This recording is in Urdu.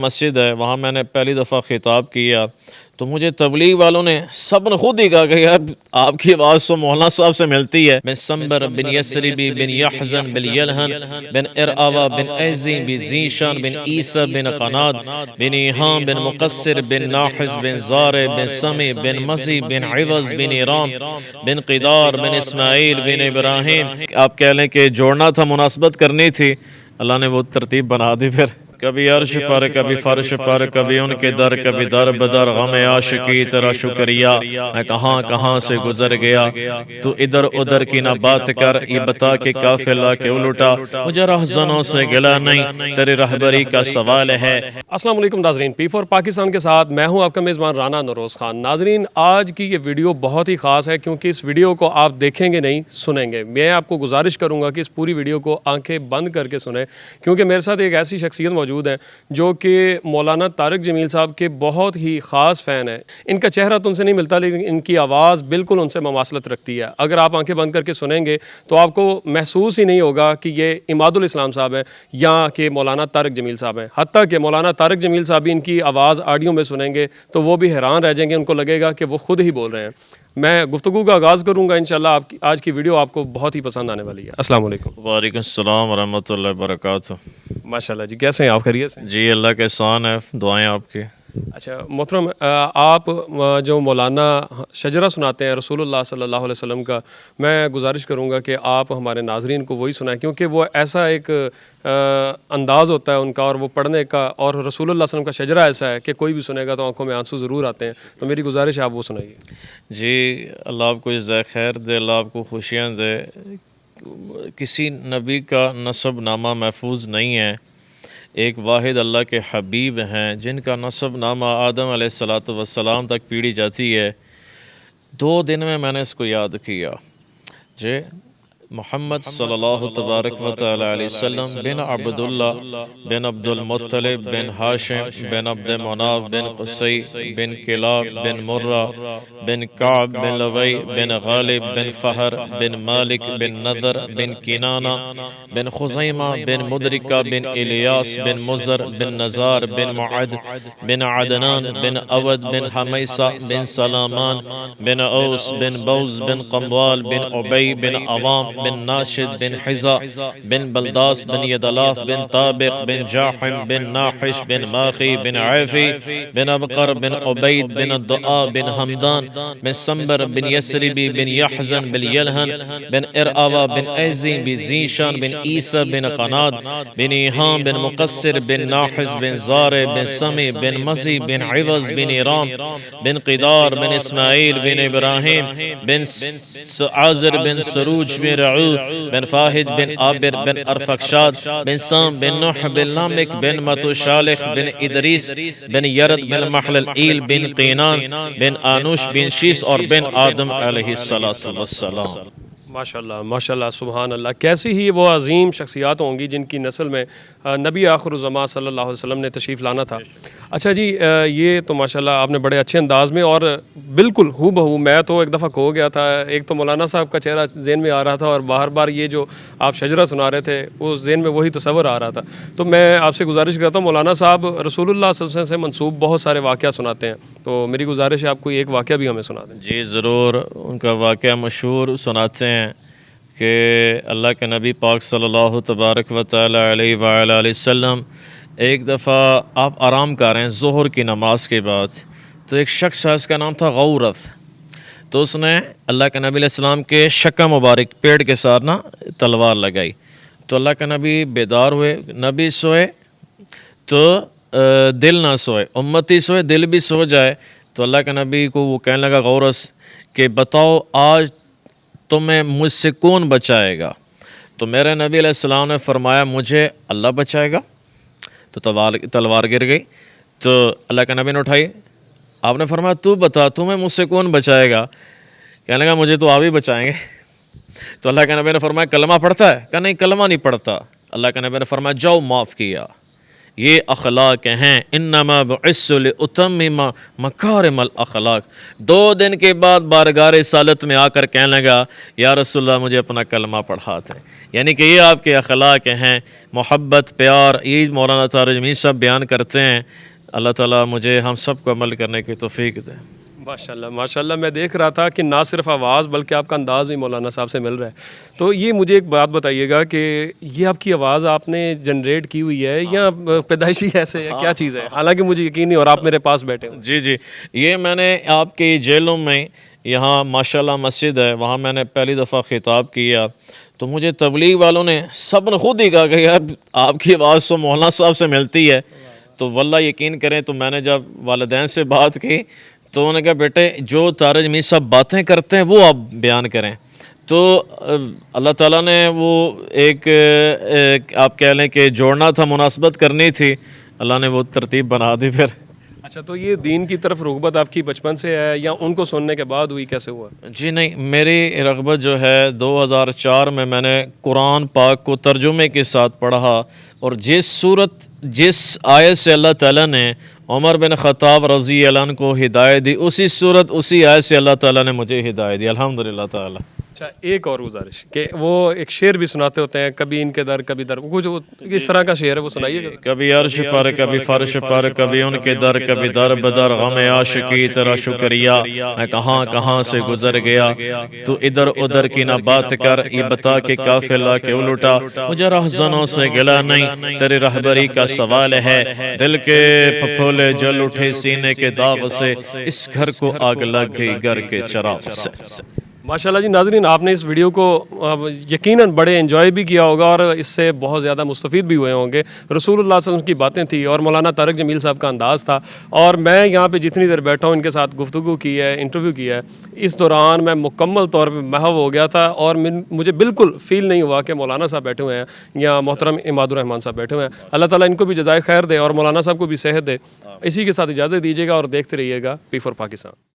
مسجد ہے وہاں میں نے پہلی دفعہ خطاب کیا تو مجھے تبلیغ والوں نے سب نے خود ہی کہا کہ یار آپ کی آواز تو مولانا صاحب سے ملتی ہے. بن سمبر بن یسربی بن یحزن بن یلہن بن ارعوا بن ایزی بن زیشان بن عیسیٰ بن قناد بن ایہام بن مقصر بن ناحز بن زارع بن سمی بن مزی بن عوض بن ایرام بن قدار بن اسماعیل بن ابراہیم. آپ کہہ لیں کہ جوڑنا تھا، مناسبت کرنی تھی، اللہ نے وہ ترتیب بنا دی. پھر کبھی عرش پر کبھی فرش پر کبھی ان کے در کبھی در بدر غم عاشقی تیرا شکریہ میں کہاں کہاں سے گزر گیا تو ادھر ادھر کی نہ بات کر یہ بتا کہ قافلہ کیوں لٹا مجھے رہزنوں سے گلا نہیں تیری رہبری کا سوال ہے. السلام علیکم ناظرین، P4 پاکستان کے ساتھ میں ہوں آپ کا میزبان رانا نوروز خان. ناظرین آج کی یہ ویڈیو بہت ہی خاص ہے کیونکہ اس ویڈیو کو آپ دیکھیں گے نہیں سنیں گے. میں آپ کو گزارش کروں گا کہ اس پوری ویڈیو کو آنکھیں بند کر کے سنیں کیونکہ میرے ساتھ ایک ایسی شخصیت موجود ہے جو کہ مولانا طارق جمیل صاحب کے بہت ہی خاص فین ہے. ان کا چہرہ تو ان سے نہیں ملتا لیکن ان کی آواز بالکل ان سے مماثلت رکھتی ہے. اگر آپ آنکھیں بند کر کے سنیں گے تو آپ کو محسوس ہی نہیں ہوگا کہ یہ عماد الاسلام صاحب ہیں یا کہ مولانا طارق جمیل صاحب ہیں. حتیٰ کہ مولانا طارق جمیل صاحب بھی ان کی آواز آڈیو میں سنیں گے تو وہ بھی حیران رہ جائیں گے، ان کو لگے گا کہ وہ خود ہی بول رہے ہیں. میں گفتگو کا آغاز کروں گا انشاءاللہ. آج کی ویڈیو آپ کو بہت ہی پسند آنے والی ہے. السلام علیکم. وعلیکم السلام ورحمۃ اللہ وبرکاتہ. ماشاءاللہ جی، کیسے ہیں آپ؟ خیریت سے؟ جی اللہ کے احسان ہے، دعائیں آپ کی. اچھا محترم، آپ جو مولانا شجرہ سناتے ہیں رسول اللہ صلی اللہ علیہ وسلم کا، میں گزارش کروں گا کہ آپ ہمارے ناظرین کو وہی سنائیں کیونکہ وہ ایسا ایک انداز ہوتا ہے ان کا اور وہ پڑھنے کا، اور رسول اللہ صلی اللہ علیہ وسلم کا شجرہ ایسا ہے کہ کوئی بھی سنے گا تو آنکھوں میں آنسو ضرور آتے ہیں. تو میری گزارش ہے آپ وہ سنائیے. جی اللہ آپ کو جزائے خیر دے، اللہ آپ کو خوشیاں دے. کسی نبی کا نسب نامہ محفوظ نہیں ہے، ایک واحد اللہ کے حبیب ہیں جن کا نسب نامہ آدم علیہ السلام تک پیڑھی جاتی ہے. 2 دن میں نے اس کو یاد کیا. جی محمد صلی اللہ تبارک و تعالی علیہ وسلم بن عبداللہ بن عبد المطلب بن ہاشم بن عبد مناف بن قصی بن کلاب بن مرہ بن کعب بن لوی بن غالب بن فہر بن مالک بن نضر بن کنانہ بن خزیمہ بن مدرکہ بن الیاس بن مزر بن نزار بن معد بن عدنان بن اود بن حمیسہ بن سلامان بن اوس بن بوز بن قموال بن عبی بن عوام بن ناشد بن حزا بن بلداس بن یدلاف بن طابق بن جاحم بن ناحش بن ماخی بن عیفی بن ابقر بن عبید بن الدعاء بن حمدان بن سمبر بن یسربی بن یحزن بن یلہن بن ارعوا بن ایزی بن زیشان بن عیسیٰ بن قناد بن ایہام بن مقصر بن ناحز بن زارع بن سمی بن مزی بن عوض بن ایرام بن قدار بن اسماعیل بن ابراہیم بن عازر بن سروج بن رعو بن فاہد بن عابر بن ارفقشاد بن سام بن نوح بن لامک بن متوشالخ بن ادریس بن یرد بن محلل بن قینان بن آنوش بن شیس اور بن آدم علیہ السلام. ماشاءاللہ ماشاءاللہ سبحان اللہ. کیسی ہی وہ عظیم شخصیات ہوں گی جن کی نسل میں نبی آخر الزمان صلی اللہ علیہ وسلم نے تشریف لانا تھا. اچھا جی، یہ تو ماشاءاللہ آپ نے بڑے اچھے انداز میں اور بالکل ہو بہو، میں تو ایک دفعہ کھو گیا تھا. ایک تو مولانا صاحب کا چہرہ ذہن میں آ رہا تھا اور بار بار یہ جو آپ شجرہ سنا رہے تھے اس ذہن میں وہی تصور آ رہا تھا. تو میں آپ سے گزارش کرتا ہوں، مولانا صاحب رسول اللہ صلی اللہ علیہ وسلم سے منسوب بہت سارے واقعہ سناتے ہیں، تو میری گزارش ہے آپ کوئی ایک واقعہ بھی ہمیں سنا دیں. جی ضرور. ان کا واقعہ مشہور سناتے ہیں کہ اللہ کے نبی پاک صلی اللہ تبارک و تعالی علیہ وآلہ وسلم ایک دفعہ آپ آرام کر رہے ہیں ظہر کی نماز کے بعد، تو ایک شخص ہے، اس کا نام تھا غورث. تو اس نے اللہ کے نبی علیہ السلام کے شکم مبارک پیڑ کے ساتھ تلوار لگائی. تو اللہ کے نبی بیدار ہوئے. نبی سوئے تو دل نہ سوئے، امتی سوئے دل بھی سو جائے. تو اللہ کے نبی کو وہ کہنے لگا غورث کہ بتاؤ آج تمہیں مجھ سے کون بچائے گا؟ تو میرے نبی علیہ السلام نے فرمایا مجھے اللہ بچائے گا. تو تلوار گر گئی. تو اللہ کے نبی نے اٹھائی. آپ نے فرمایا تو بتا تمہیں مجھ سے کون بچائے گا؟ کہنے لگا مجھے تو آپ ہی بچائیں گے. تو اللہ کے نبی نے فرمایا کلمہ پڑھتا ہے؟ کہا نہیں کلمہ نہیں پڑھتا. اللہ کے نبی نے فرمایا جاؤ معاف کیا. یہ اخلاق ہیں، انما بعثت لاتمم مکارم الاخلاق۔ 2 دن کے بعد بارگاہ رسالت میں آ کر کہنے لگا یا رسول اللہ مجھے اپنا کلمہ پڑھا دیں، یعنی کہ یہ آپ کے اخلاق ہیں، محبت، پیار، یہ مولانا طارق جمیل صاحب بیان کرتے ہیں۔ اللہ تعالیٰ مجھے ہم سب کو عمل کرنے کی توفیق دے۔ ماشاءاللہ میں دیکھ رہا تھا کہ نہ صرف آواز بلکہ آپ کا انداز بھی مولانا صاحب سے مل رہا ہے۔ تو یہ مجھے ایک بات بتائیے گا کہ یہ آپ کی آواز آپ نے جنریٹ کی ہوئی ہے یا پیدائشی ایسے ہے، کیا چیز ہے؟ حالانکہ مجھے یقین نہیں اور آپ میرے پاس بیٹھے ہوں۔ جی یہ میں نے آپ کی جیلوں میں، یہاں ماشاءاللہ مسجد ہے، وہاں میں نے پہلی دفعہ خطاب کیا تو مجھے تبلیغ والوں نے سب نے خود ہی کہا کہ یار آپ کی آواز تو مولانا صاحب سے ملتی ہے۔ تو واللہ یقین کریں تو میں نے جب والدین سے بات کی تو انہوں نے کہا بیٹے جو طارق جمیل صاحب باتیں کرتے ہیں وہ آپ بیان کریں۔ تو اللہ تعالیٰ نے وہ ایک آپ کہہ لیں کہ جوڑنا تھا، مناسبت کرنی تھی، اللہ نے وہ ترتیب بنا دی پھر۔ اچھا، تو یہ دین کی طرف رغبت آپ کی بچپن سے ہے یا ان کو سننے کے بعد ہوئی، کیسے ہوا؟ جی نہیں، میری رغبت جو ہے 2004 میں نے قرآن پاک کو ترجمے کے ساتھ پڑھا، اور جس آیت سے اللہ تعالیٰ نے عمر بن خطاب رضی اللہ عنہ کو ہدایت دی، اسی صورت اسی آیت سے اللہ تعالیٰ نے مجھے ہدایت دی، الحمدللہ تعالیٰ۔ اچھا، ایک اور گزارش کہ وہ ایک شعر بھی سناتے ہوتے ہیں، کبھی ان کے در کبھی در، کچھ اس طرح کا شعر ہے، وہ سنائیے گا۔ کبھی عرش پر کبھی فرش پر، کبھی ان کے در کبھی در بدر، غم عاشقی تیرا شکریہ میں کہاں کہاں سے گزر گیا، تو ادھر ادھر کی نہ بات کر، یہ بتا کہ قافلہ کیوں لٹا، مجھے رہزنوں سے گلا نہیں، تیری رہبری کا سوال ہے، دل کے پھپھولے جل اٹھے سینے کے داغ سے، اس گھر کو آگ لگ گئی گھر کے چراغ سے۔ ماشاءاللہ جی ناظرین، آپ نے اس ویڈیو کو یقیناً بڑے انجوائے بھی کیا ہوگا اور اس سے بہت زیادہ مستفید بھی ہوئے ہوں گے۔ رسول اللہ صلی اللہ علیہ وسلم کی باتیں تھی اور مولانا طارق جمیل صاحب کا انداز تھا، اور میں یہاں پہ جتنی دیر بیٹھا ہوں ان کے ساتھ گفتگو کی ہے، انٹرویو کیا ہے، اس دوران میں مکمل طور پہ محو ہو گیا تھا اور مجھے بالکل فیل نہیں ہوا کہ مولانا صاحب بیٹھے ہوئے ہیں یا محترم عماد الرحمن صاحب بیٹھے ہوئے ہیں۔ اللہ تعالیٰ ان کو بھی جزائے خیر دے اور مولانا صاحب کو بھی صحت دے۔ اسی کے ساتھ اجازت دیجیے گا اور دیکھتے رہیے گا P4 پاکستان۔